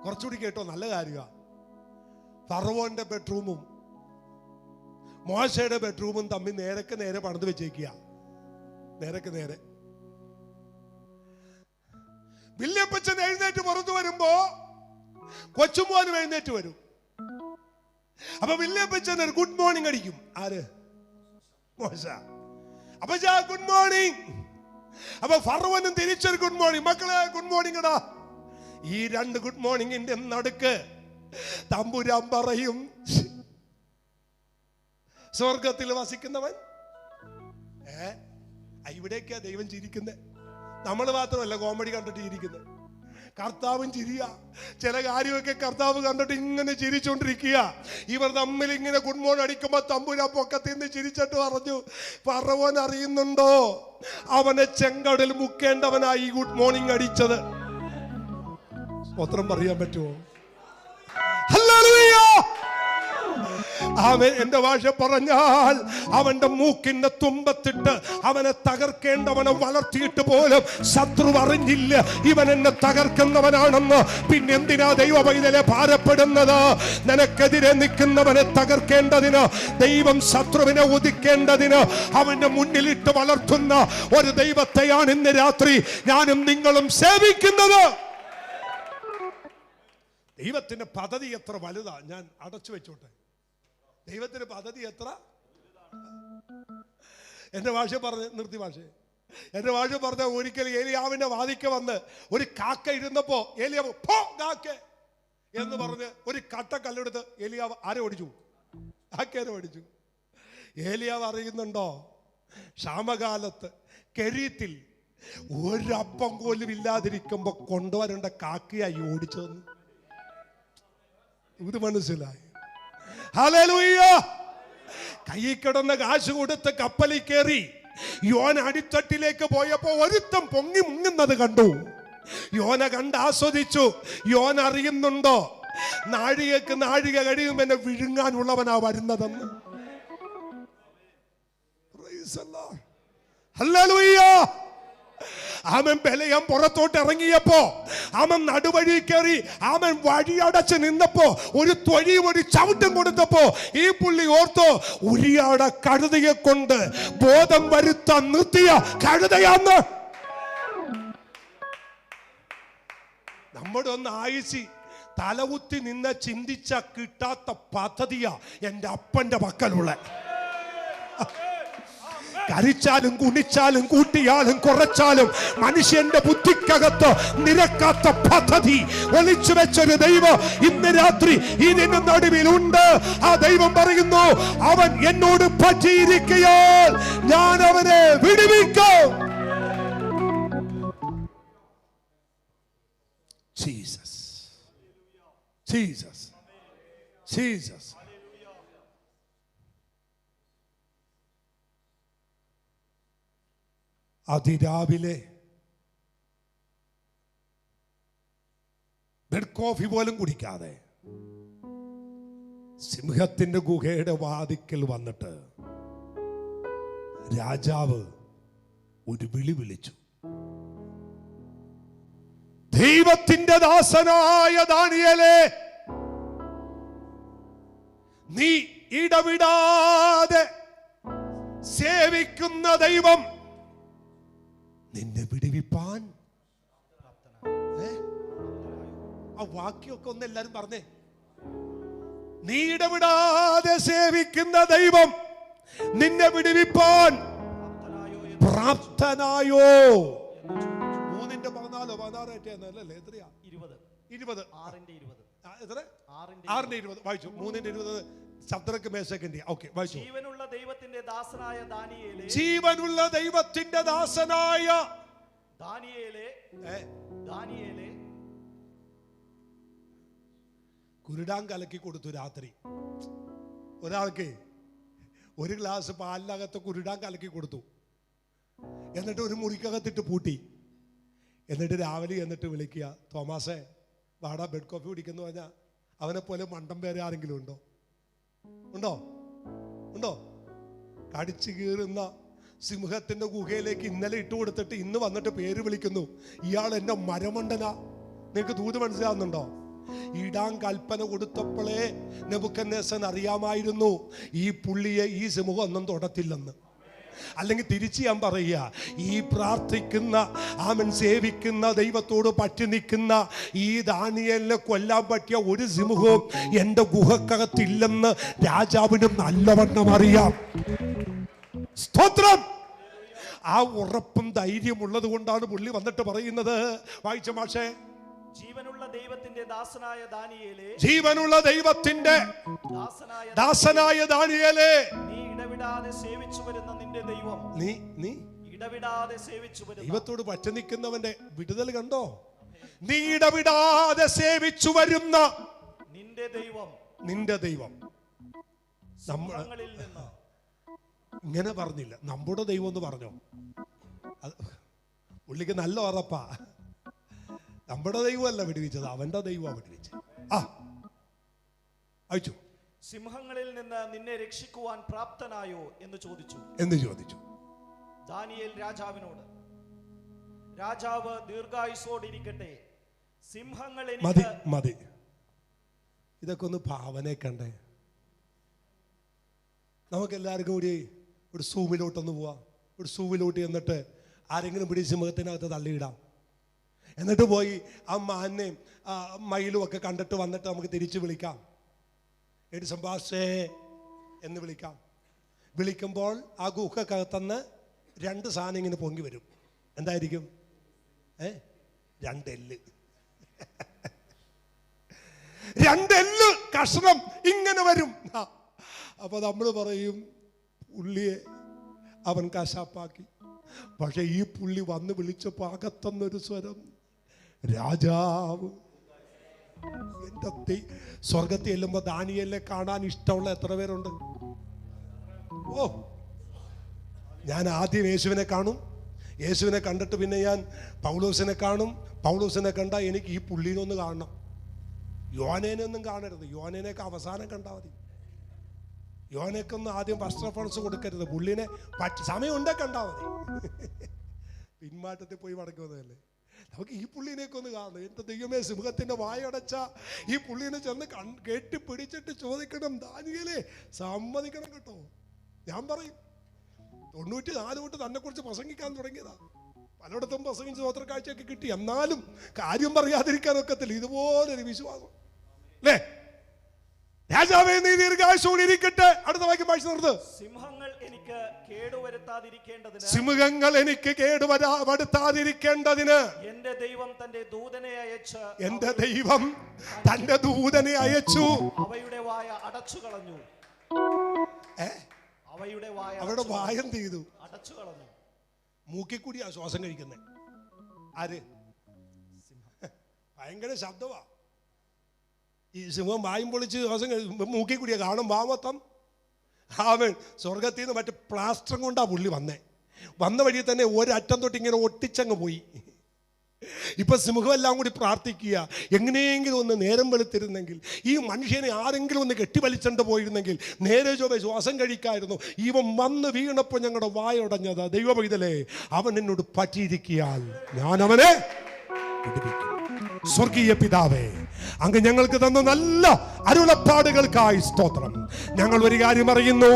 കുറച്ചുകൂടി കേട്ടോ, നല്ല കാര്യമാണ്. ഫറവോന്റെ ബെഡ്റൂമും മോശയുടെ ബെഡ്റൂമും തമ്മിൽ നേരെ പണിത് വെച്ചേക്കുക. നേരെ വില്യപ്പച്ചൻ എഴുന്നേറ്റ് പുറത്തു വരുമ്പോ കൊച്ചുമോനും എഴുന്നേറ്റ് വരും. അപ്പൊ വില്യപ്പച്ചൻ ഒരു ഗുഡ് മോർണിംഗ് അടിക്കും. ആര്? മോശ. അപ്പൊ ഗുഡ് മോർണിംഗ്. അപ്പൊ ഫറവോനും തിരിച്ചൊരു ഗുഡ് മോർണിംഗ്. മക്കളെ ഗുഡ് മോർണിംഗ് എടാ. ഈ രണ്ട് ഗുഡ് മോർണിംഗിന്റെ നടുക്ക് തമ്പുരാൻ പറയും, സ്വർഗത്തിൽ വസിക്കുന്നവൻ. ഇവിടേക്കാ ദൈവം ചിരിക്കുന്നത്. നമ്മൾ മാത്രമല്ല കോമഡി കണ്ടിട്ട് ചിരിക്കുന്നത്, കർത്താവും ചിരിയ. ചില കാര്യമൊക്കെ കർത്താവ് കണ്ടിട്ട് ഇങ്ങനെ ചിരിച്ചോണ്ടിരിക്കുക. ഇവർ തമ്മിൽ ഇങ്ങനെ ഗുഡ് മോർണിംഗ് അടിക്കുമ്പോ തമ്പുരാൻ പൊക്കത്തിൽ നിന്ന് ചിരിച്ചിട്ട് പറഞ്ഞു, ഫറവോൻ അറിയുന്നുണ്ടോ അവനെ ചെങ്കടൽ മുക്കേണ്ടവനായി ഈ ഗുഡ് മോർണിംഗ് അടിച്ചത്? സ്തോത്രം പറയാൻ പറ്റുമോ? ഹല്ലേലൂയ. അവൻ, എന്റെ ഭാഷ പറഞ്ഞാൽ, അവന്റെ മൂക്കിന്റെ തുമ്പത്തിട്ട് അവനെ തകർക്കേണ്ടവനെ വളർത്തിയിട്ട് പോലും ശത്രു അറിഞ്ഞില്ല ഇവൻ എന്നെ തകർക്കുന്നവനാണെന്ന്. പിന്നെ എന്തിനാ ദൈവ പൈതലെ ഭാരപ്പെടുന്നത്? നിനക്കെതിരെ നിൽക്കുന്നവനെ തകർക്കേണ്ടതിന്, ദൈവം ശത്രുവിനെ ഒതുക്കേണ്ടതിന് അവന്റെ മുന്നിലിട്ട് വളർത്തുന്ന ഒരു ദൈവത്തെയാണ് ഇന്ന് രാത്രി ഞാനും നിങ്ങളും സേവിക്കുന്നത്. ദൈവത്തിന്റെ പദ്ധതി എത്ര വലുതാ, ഞാൻ അടച്ചു വെച്ചോട്ടെ. ദൈവത്തിന്റെ പദ്ധതി എത്ര. എന്റെ ഭാഷ പറഞ്ഞ് നിർത്തി. എന്റെ ഭാഷ പറഞ്ഞ ഒരിക്കൽ ഏലിയാവിന്റെ വാതിക്ക് വന്ന് ഒരു കാക്ക ഇരുന്നപ്പോ ഏലിയാവ് പോ കാക്ക എന്ന് പറഞ്ഞ് ഒരു കട്ട കല്ലെടുത്ത് ഏലിയാവ് ആരെ ഓടിച്ചു? കാക്കേനെ ഓടിച്ചു. ഏലിയാവ് അറിയുന്നുണ്ടോ, ക്ഷാമകാലത്ത് കെരീത്തിൽ ഒരപ്പം പോലും ഇല്ലാതിരിക്കുമ്പോ കൊണ്ടുവരേണ്ട കാക്കയായി ഓടിച്ചതെന്ന് ഇത് മനസ്സിലായി. ഹല്ലേലൂയ. കയ്യിൽ കിടന്ന കാശ് കൊടുത്ത് കപ്പലിൽ കയറി യോന അടിത്തട്ടിലേക്ക് പോയപ്പോ ഒരുത്തം പൊങ്ങി മുങ്ങുന്നത് കണ്ടു. യോന കണ്ട് ആസ്വദിച്ചു. യോന അറിയുന്നുണ്ടോ നാഴികക്ക് നാഴിക കഴിയും എന്നെ വിഴുങ്ങാനുള്ളവനാ വരുന്നതെന്ന്. ഹല്ലേലൂയ. അവൻ ബലയം പുറത്തോട്ട് ഇറങ്ങിയപ്പോ, അവൻ നടുവഴി കയറി, അവൻ വഴിയടച്ച് നിന്നപ്പോ ഒരു തൊഴിയും ഒരു ചവിട്ടും കൊടുത്തപ്പോ ഈ പുള്ളി ഓർത്തോ, ഉരിയാട കഴുതയെ കൊണ്ട് ബോധം വരുത്താൻ നിർത്തിയ കഴുതയാന്ന്. നമ്മുടെ ഒന്ന് ആയിച്ച് തലകുത്തി നിന്ന് ചിന്തിച്ച കിട്ടാത്ത പദ്ധതിയാ എൻ്റെ അപ്പന്റെ പക്കലുള്ള. കരിച്ചാലും കുണിച്ചാലും കൂട്ടിയാലും കുറച്ചാലും മനുഷ്യന്റെ ബുദ്ധിക്കകത്ത് നിരക്കാത്ത പദ്ധതി ഒളിച്ചു വെച്ചൊരു ദൈവം ഇന്ന് രാത്രി ഇതിന്റെ നടുവിലുണ്ട്. ആ ദൈവം പറയുന്നു, അവൻ എന്നോട് പറ്റിയിരിക്കയാൽ ഞാൻ അവനെ വിടുവിക്കും. Jesus, Jesus, Jesus. അതിരാവിലെ ബെഡ് കോഫി പോലും കുടിക്കാതെ സിംഹത്തിന്റെ ഗുഹയുടെ വാതിക്കൽ വന്നിട്ട് രാജാവ് ഒരു വിളി വിളിച്ചു. ദൈവത്തിന്റെ ദാസനായ ദാനിയേലേ, നീ ഇടവിടാതെ സേവിക്കുന്ന ദൈവം നിന്നെ വിടുവിപ്പാൻ. ആ വാക്യമൊക്കെ ഒന്ന് എല്ലാരും പറഞ്ഞേ. നീ ഇടവിടാതെ സേവിക്കുന്ന ദൈവം നിന്നെ വിടുവിപ്പാൻ പ്രാപ്തനായോ? 3:14 എത്രയാ? 20. 6:20 വായിച്ചു. 3:20 ശബ്ദക്ക് മേശക്കിന്റെ. ഓക്കെ, വായിച്ചു. ജീവനുള്ള ദൈവത്തിന്റെ ദാസനായ ദാനിയേലേ, ജീവനുള്ള ദൈവത്തിന്റെ ദാസനായ ദാനിയേലേ കുരുടാൻ കലക്കി കൊടുത്തു. രാത്രി ഒരാൾക്ക് ഒരു ഗ്ലാസ് പാലിനകത്ത് കുരുടാൻ കലക്കി കൊടുത്തു. എന്നിട്ട് ഒരു മുറിക്കകത്തിട്ട് പൂട്ടി. എന്നിട്ട് രാവിലെ എന്നിട്ട് വിളിക്കുക, തോമാസേ വാടാ ബെഡ് കോഫി കുടിക്കുന്നു പറഞ്ഞാൽ അവനെ പോലെ മണ്ടം പേരെ ആരെങ്കിലും ഉണ്ടോ? ഉണ്ടോ? കടിച്ചു കീറുന്ന സിംഹത്തിന്റെ ഗുഹയിലേക്ക് ഇന്നലെ ഇട്ട് കൊടുത്തിട്ട് ഇന്ന് വന്നിട്ട് പേര് വിളിക്കുന്നു, ഇയാൾ എന്റെ മരമണ്ടനാ. നിനക്ക് ദൂത് മനസ്സിലാവുന്നുണ്ടോ? ഇടാൻ കൽപ്പന കൊടുത്തപ്പോഴേ നെബൂഖദ്നേസർ അറിയാമായിരുന്നു ഈ പുള്ളിയെ ഈ സിംഹം ഒന്നും തൊടത്തില്ലെന്ന്. അല്ലെങ്കിൽ തിരിച്ച് ഞാൻ പറയുക, ഈ പ്രാർത്ഥിക്കുന്ന ആമൻ സേവിക്കുന്ന ദൈവത്തോട് പറ്റി നിൽക്കുന്ന ഈ ദാനിയേലിനെ കൊല്ലാൻ പറ്റിയ ഒരു സിംഹവും എൻ്റെ ഗുഹക്കകത്തില്ലെന്ന് രാജാവിനും നല്ലവണ്ണം അറിയാം. സ്തോത്രം. ആ ഉറപ്പും ധൈര്യമുള്ളത് കൊണ്ടാണ് പുള്ളി വന്നിട്ട് പറയുന്നത്. വായിച്ച മാഷേ, ജീവനുള്ള ദൈവത്തിന്റെ ദാസനായ ദാനിയേലേ, ജീവനുള്ള ദൈവത്തിന്റെ ദാസനായ ദാനിയേലേ, നീ ഇടവിടാതെ സേവിച്ചു വരുന്ന നിന്റെ ദൈവം, നീ ഇടവിടാതെ സേവിച്ചു വരുന്ന ദൈവത്തോട് പറ്റി നിൽക്കുന്നവന്റെ വിടുതൽ കണ്ടോ? നീ ഇടവിടാതെ സേവിച്ചു വരുന്ന നിന്റെ ദൈവം. സിംഹങ്ങളിൽ നിന്ന് ഇങ്ങനെ പറഞ്ഞില്ല, നമ്മുടെ ദൈവം എന്ന് പറഞ്ഞോ. പുള്ളിക്ക് നല്ല ഉറപ്പാ. നമ്മുടെ ദൈവമല്ല വിടുവിച്ചത്, അവന്റെ ദൈവമാണ് വിടുവിച്ചത്. അയച്ചു. സിംഹങ്ങളിൽ നിന്ന് നിന്നെ രക്ഷിക്കുവാൻ പ്രാപ്തനായോ എന്ന് ചോദിച്ചു. ദാനിയേൽ രാജാവിനോട്, രാജാവ് ദീർഘായുസ്സോടിരിക്കട്ടെ, സിംഹങ്ങൾ മതി. ഇതൊക്കെ ഒന്ന് ഭാവനെ കണ്ടേ. നമുക്ക് എല്ലാവർക്കും കൂടി ഒരു സൂവിലോട്ടൊന്ന് പോവാം. ഒരു സൂവിലോട്ട് എന്നിട്ട് ആരെങ്കിലും പിടിച്ച് സിംഹത്തിനകത്ത് തള്ളിയിടാം. എന്നിട്ട് പോയി ആ മാനെയും മയിലും ഒക്കെ കണ്ടിട്ട് വന്നിട്ട് നമുക്ക് തിരിച്ച് വിളിക്കാം. സംഭാഷേ എന്ന് വിളിക്കാം. വിളിക്കുമ്പോൾ ആ ഗുഹക്കകത്തുനിന്ന് 2 സാധനം ഇങ്ങനെ പൊങ്ങി വരും. എന്തായിരിക്കും? 2 എല്ല്. 2 എല്ല് കഷ്ണം ഇങ്ങനെ വരും. അപ്പൊ നമ്മൾ പറയും, പുള്ളിയെ അവൻ കശാപ്പാക്കി. പക്ഷെ ഈ പുള്ളി വന്ന് വിളിച്ചപ്പോ അകത്തുന്നൊരു സ്വരം, രാജാവ്. എന്റെ സ്വർഗത്തിൽ ചെല്ലുമ്പോ ദാനിയേലിനെ കാണാൻ ഇഷ്ടമുള്ള എത്ര പേരുണ്ട്? ഞാൻ ആദ്യം യേശുവിനെ കാണും. യേശുവിനെ കണ്ടിട്ട് പിന്നെ ഞാൻ പൗലോസിനെ കാണും. പൗലോസിനെ കണ്ടാൽ എനിക്ക് ഈ പുള്ളിനെ ഒന്ന് കാണണം. യോഹന്നേനെ ഒന്നും കാണരുത്. യോഹന്നേനെയൊക്കെ അവസാനം കണ്ടാൽ മതി. യോഹന്നേക്കൊന്നും ആദ്യം ഫസ്റ്റ് റെഫറൻസ് കൊടുക്കരുത്. പുള്ളിനെ സമയമുണ്ടേ കണ്ടാൽ മതി. പിന്മാറ്റത്തിൽ പോയി മടക്കി വന്നതല്ലേ. നമുക്ക് ഈ പുള്ളിനെയൊക്കെ ഒന്ന് കാണണം. എൻ്റെ ദൈവമേ, സിംഹത്തിന്റെ വായടച്ച ഈ പുള്ളിനെ ചെന്ന് കെട്ടിപ്പിടിച്ചിട്ട് ചോദിക്കണം, ദാനിയേലേ സമ്മതിക്കണം കേട്ടോ. ഞാൻ പറയും 94 തൊട്ട് തന്നെ കുറിച്ച് പ്രസംഗിക്കാൻ തുടങ്ങിയതാ. പലയിടത്തും പ്രസംഗിച്ച് സ്വോത്രക്കാഴ്ചയൊക്കെ കിട്ടി. എന്നാലും കാര്യം പറയാതിരിക്കാനൊക്കത്തില്ല. ഇതുപോലൊരു വിശ്വാസം അല്ലേ? രാജാവേ, നീ ദീർഘായുസ്സോടിരിക്കട്ടെ. അടുത്ത വാക്യം വായിച്ചു നിർത്ത്. സിംഹങ്ങൾ എനിക്ക് കേടുവരുത്താതിരിക്കേണ്ടതിന് എന്റെ ദൈവം തന്റെ ദൂതനെ അയച്ചു അവയുടെ വായ അടച്ചു കളഞ്ഞു. അവരുടെ വായ എന്ത് ചെയ്തു? അടച്ചു കളഞ്ഞു. മൂക്കിൽ കൂടിയാ ശ്വാസം കഴിക്കുന്നത്. ആര്? ഭയങ്കര ശബ്ദമാ. ഈ സിംഹം വായും പൊളിച്ച് ശ്വാസം മൂക്കിൽ കൂടിയാ കാണും. വാമത്തം അവൻ സ്വർഗത്തിൽ നിന്ന് മറ്റേ പ്ലാസ്റ്ററും കൊണ്ടാ പുള്ളി വന്ന വഴി തന്നെ ഒരറ്റം തൊട്ട് ഇങ്ങനെ ഒട്ടിച്ചങ്ങ് പോയി. ഇപ്പൊ സിംഹമെല്ലാം കൂടി പ്രാർത്ഥിക്കുക, എങ്ങനെയെങ്കിലും ഒന്ന് നേരം വെളുത്തിരുന്നെങ്കിൽ, ഈ മനുഷ്യനെ ആരെങ്കിലും ഒന്ന് കെട്ടിവലിച്ചണ്ട് പോയിരുന്നെങ്കിൽ നേരെ ചൊവ്വേ ശ്വാസം കഴിക്കായിരുന്നു. ഇവൻ വന്ന് വീണപ്പോൾ ഞങ്ങളുടെ വായുടഞ്ഞത്. ദൈവപൈതലേ, അവൻ എന്നോട് പറ്റിയിരിക്കാൻ ഞാൻ അവനെ വിടുവിക്കും. സ്വർഗീയ പിതാവേ, അങ്ങ് ഞങ്ങൾക്ക് തന്ന നല്ല അരുളപ്പാടുകൾക്കായി സ്തോത്രം. ഞങ്ങൾ ഒരു കാര്യം അറിയുന്നു,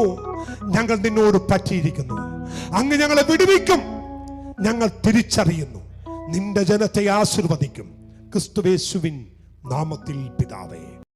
ഞങ്ങൾ നിന്നോട് പറ്റിയിരിക്കുന്നു. അങ്ങ് ഞങ്ങളെ വിടുവിക്കും. ഞങ്ങൾ തിരിച്ചറിയുന്നു. നിന്റെ ജനത്തെ ആശീർവദിക്കും. ക്രിസ്തുയേശുവിൻ നാമത്തിൽ പിതാവേ.